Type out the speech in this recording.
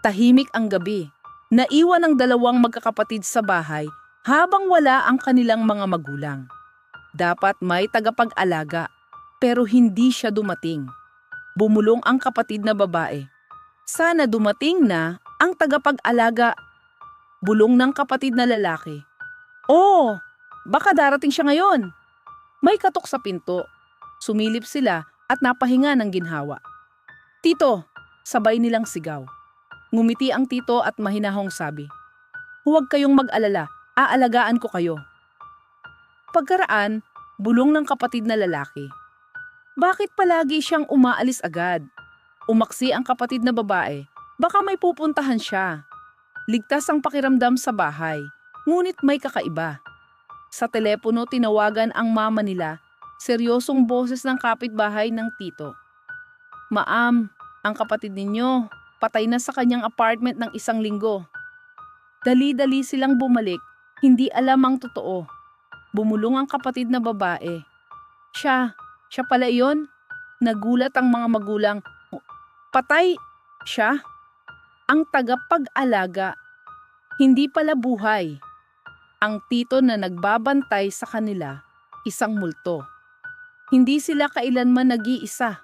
Tahimik ang gabi. Naiwan ang dalawang magkakapatid sa bahay habang wala ang kanilang mga magulang. Dapat may tagapag-alaga, pero hindi siya dumating. Bumulong ang kapatid na babae. Sana dumating na ang tagapag-alaga. Bulong ng kapatid na lalaki. Oo, baka darating siya ngayon. May katok sa pinto. Sumilip sila at napahinga ng ginhawa. Tito, sabay nilang sigaw. Ngumiti ang tito at mahinahong sabi, huwag kayong mag-alala, aalagaan ko kayo. Pagkaraan, bulong ng kapatid na lalaki. Bakit palagi siyang umaalis agad? Umaksi ang kapatid na babae, baka may pupuntahan siya. Ligtas ang pakiramdam sa bahay, ngunit may kakaiba. Sa telepono tinawagan ang mama nila, seryosong boses ng kapitbahay ng tito. Maam, ang kapatid ninyo, patay na sa kanyang apartment ng 1 linggo. Dali-dali silang bumalik, hindi alam ang totoo. Bumulong ang kapatid na babae. Siya pala iyon? Nagulat ang mga magulang. Patay siya? Ang tagapag-alaga, hindi pala buhay. Ang tito na nagbabantay sa kanila, isang multo. Hindi sila kailanman nag-iisa.